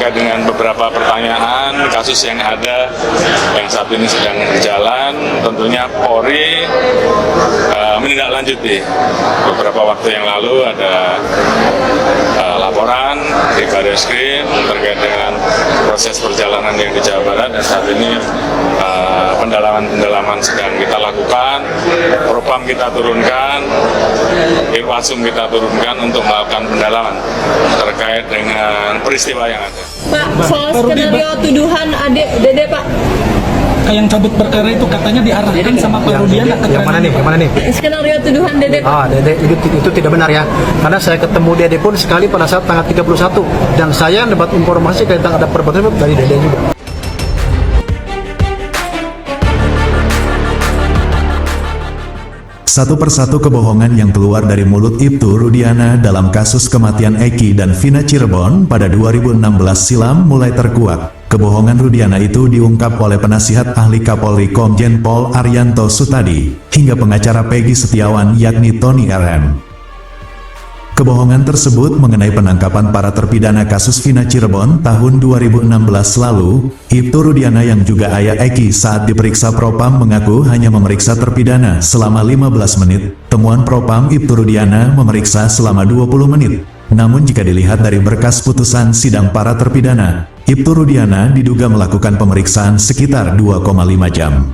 terkait dengan beberapa pertanyaan kasus yang ada yang saat ini sedang berjalan. Tentunya Polri menindaklanjuti. Beberapa waktu yang lalu ada laporan di Barreskrim terkait dengan proses perjalanan yang di Jawa Barat, dan saat ini pendalaman sedang kita lakukan. Propam kita turunkan, Irwasum kita turunkan untuk melakukan pendalaman terkait dengan peristiwa yang ada. Pak, soal skenario tuduhan adik Dede, Pak. Yang cabut perkara itu katanya diarahkan sama Pak Rudiana. Yang mana nih? Skenario tuduhan Dede, Pak. Dede itu tidak benar ya. Karena saya ketemu Dede pun sekali pada saat tanggal 31 dan saya dapat informasi tentang ada perbuatan dari Dede juga. Satu persatu kebohongan yang keluar dari mulut Ibtu Rudiana dalam kasus kematian Eki dan Vina Cirebon pada 2016 silam mulai terkuak. Kebohongan Rudiana itu diungkap oleh penasihat ahli Kapolri Komjen Pol Arianto Sutadi hingga pengacara Peggy Setiawan yakni Tony RM. Kebohongan tersebut mengenai penangkapan para terpidana kasus Vina Cirebon tahun 2016 lalu. Ibtu Rudiana yang juga ayah Eki saat diperiksa Propam mengaku hanya memeriksa terpidana selama 15 menit. Temuan Propam Ibtu Rudiana memeriksa selama 20 menit. Namun jika dilihat dari berkas putusan sidang para terpidana, Ibtu Rudiana diduga melakukan pemeriksaan sekitar 2,5 jam.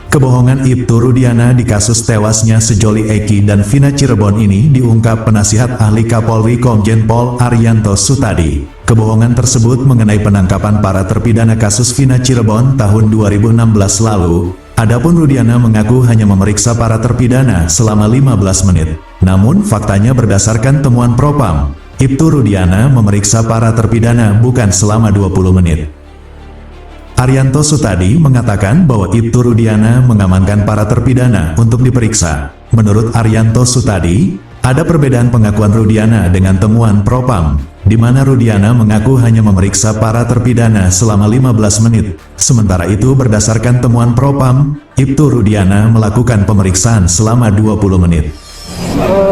Kebohongan Ibtu Rudiana di kasus tewasnya sejoli Eki dan Vina Cirebon ini diungkap penasihat ahli Kapolri Komjen Pol Arianto Sutadi. Kebohongan tersebut mengenai penangkapan para terpidana kasus Vina Cirebon tahun 2016 lalu. Adapun Rudiana mengaku hanya memeriksa para terpidana selama 15 menit. Namun faktanya berdasarkan temuan Propam, Ibtu Rudiana memeriksa para terpidana bukan selama 20 menit. Arianto Sutadi mengatakan bahwa Ibtu Rudiana mengamankan para terpidana untuk diperiksa. Menurut Arianto Sutadi, ada perbedaan pengakuan Rudiana dengan temuan Propam, di mana Rudiana mengaku hanya memeriksa para terpidana selama 15 menit. Sementara itu berdasarkan temuan Propam, Ibtu Rudiana melakukan pemeriksaan selama 20 menit.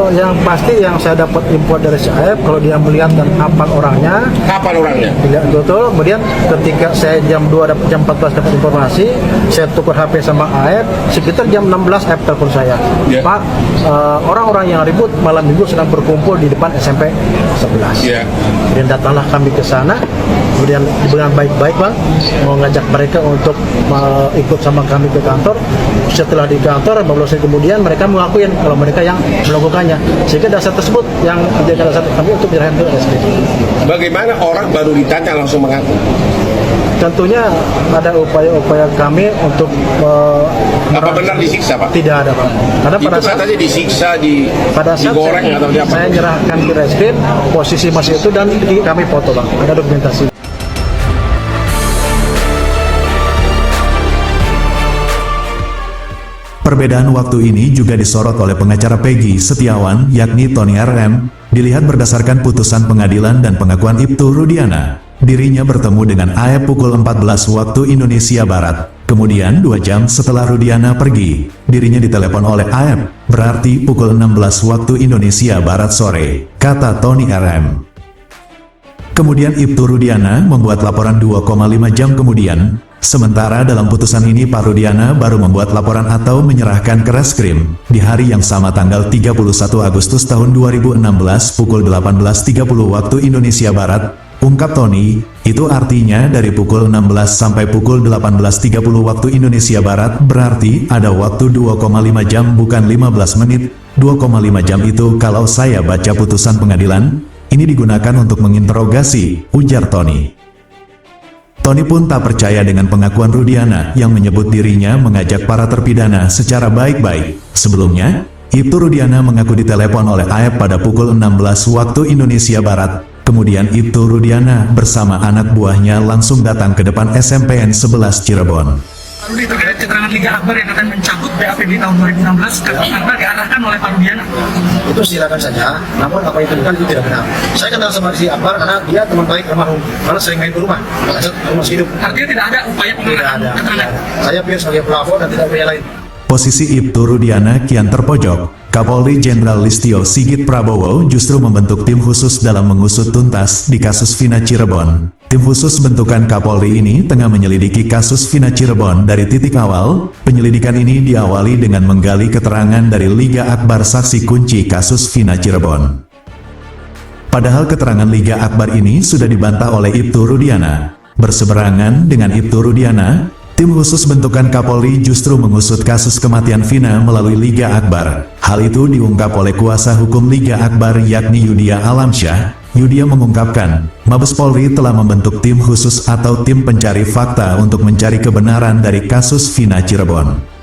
Yang pasti yang saya dapat info dari si Aep, kalau dia melihat dan hafal orangnya. Dilihat betul. Kemudian ketika saya jam 2 dapat jam 14 dapat informasi, saya tukar HP sama Aep. Sekitar jam 16 Aep telepon saya. Pak, orang-orang yang ribut malam minggu sedang berkumpul di depan SMP 11. Dan datanglah kami ke sana. Kemudian dengan baik-baik Bang, mau ngajak mereka untuk ikut sama kami ke kantor. Setelah di kantor, 15 menit kemudian mereka mengakuin kalau mereka yang melakukannya. Sehingga dasar tersebut yang menjadi dasar kami untuk menyerahkan ke SPJ. Bagaimana orang baru ditanya langsung mengaku? Tentunya ada upaya-upaya kami untuk apa benar disiksa, Pak? Tidak ada, Pak. Karena pada saat katanya disiksa, pada saat digoreng atau apa? Saya nyerahkan ke Reskrim, posisi masih itu dan kami foto, Bang. Ada dokumentasi. Perbedaan waktu ini juga disorot oleh pengacara Peggy Setiawan yakni Tony RM, dilihat berdasarkan putusan pengadilan dan pengakuan Ibtu Rudiana. Dirinya bertemu dengan Aep pukul 14 waktu Indonesia Barat. Kemudian 2 jam setelah Rudiana pergi, dirinya ditelepon oleh Aep, berarti pukul 16 waktu Indonesia Barat sore, kata Tony RM. Kemudian Ibtu Rudiana membuat laporan 2,5 jam kemudian. Sementara dalam putusan ini Pak Rudiana baru membuat laporan atau menyerahkan ke Reskrim di hari yang sama tanggal 31 Agustus tahun 2016 pukul 18.30 waktu Indonesia Barat. Ungkap Tony, itu artinya dari pukul 16 sampai pukul 18.30 waktu Indonesia Barat berarti ada waktu 2,5 jam bukan 15 menit. 2,5 jam itu kalau saya baca putusan pengadilan, ini digunakan untuk menginterogasi, ujar Tony. Tony pun tak percaya dengan pengakuan Rudiana yang menyebut dirinya mengajak para terpidana secara baik-baik. Sebelumnya, Ibtu Rudiana mengaku ditelepon oleh Aep pada pukul 16 waktu Indonesia Barat. Kemudian Ibtu Rudiana bersama anak buahnya langsung datang ke depan SMPN 11 Cirebon. Lalu terkait keterangan Liga Akbar yang akan mencabut BAP di tahun 2016 karena diarahkan oleh Pak Rudiana. Itu silakan saja, namun apa itu bukan itu tidak benar. Saya kenal sama si Akbar karena dia teman baik almarhum, karena sering main ke rumah, masih hidup. Artinya tidak ada upaya pengarahan keterangan. Saya pikir sebagai pelapor dan tidak upaya lain. Posisi Ibtu Rudiana kian terpojok. Kapolri Jenderal Listio Sigit Prabowo justru membentuk tim khusus dalam mengusut tuntas di kasus Vina Cirebon. Tim khusus bentukan Kapolri ini tengah menyelidiki kasus Vina Cirebon dari titik awal. Penyelidikan ini diawali dengan menggali keterangan dari Liga Akbar saksi kunci kasus Vina Cirebon. Padahal keterangan Liga Akbar ini sudah dibantah oleh Ibtu Rudiana. Berseberangan dengan Ibtu Rudiana, tim khusus bentukan Kapolri justru mengusut kasus kematian Vina melalui Liga Akbar. Hal itu diungkap oleh kuasa hukum Liga Akbar yakni Yudia Alamsyah. Yudia mengungkapkan, Mabes Polri telah membentuk tim khusus atau tim pencari fakta untuk mencari kebenaran dari kasus Vina Cirebon.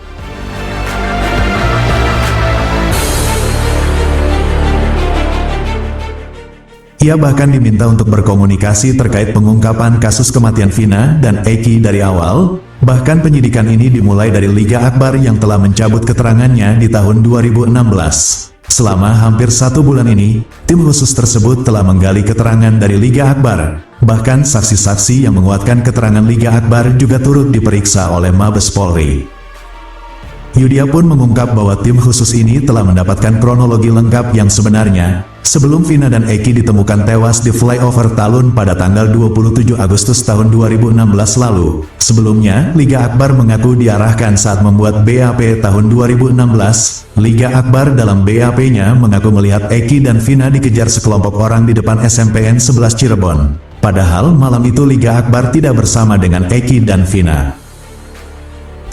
Ia bahkan diminta untuk berkomunikasi terkait pengungkapan kasus kematian Vina dan Eki dari awal. Bahkan penyidikan ini dimulai dari Liga Akbar yang telah mencabut keterangannya di tahun 2016. Selama hampir 1 bulan ini, tim khusus tersebut telah menggali keterangan dari Liga Akbar. Bahkan saksi-saksi yang menguatkan keterangan Liga Akbar juga turut diperiksa oleh Mabes Polri. Yudia pun mengungkap bahwa tim khusus ini telah mendapatkan kronologi lengkap yang sebenarnya. Sebelum Vina dan Eki ditemukan tewas di flyover Talun pada tanggal 27 Agustus tahun 2016 lalu. Sebelumnya, Liga Akbar mengaku diarahkan saat membuat BAP tahun 2016. Liga Akbar dalam BAP-nya mengaku melihat Eki dan Vina dikejar sekelompok orang di depan SMPN 11 Cirebon. Padahal malam itu Liga Akbar tidak bersama dengan Eki dan Vina.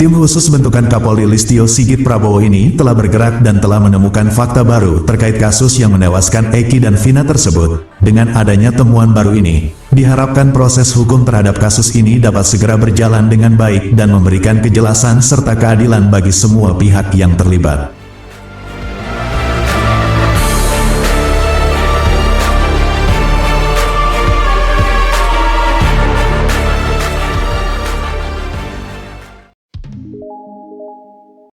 Tim khusus bentukan Kapolri Listio Sigit Prabowo ini telah bergerak dan telah menemukan fakta baru terkait kasus yang menewaskan Eki dan Vina tersebut. Dengan adanya temuan baru ini, diharapkan proses hukum terhadap kasus ini dapat segera berjalan dengan baik dan memberikan kejelasan serta keadilan bagi semua pihak yang terlibat.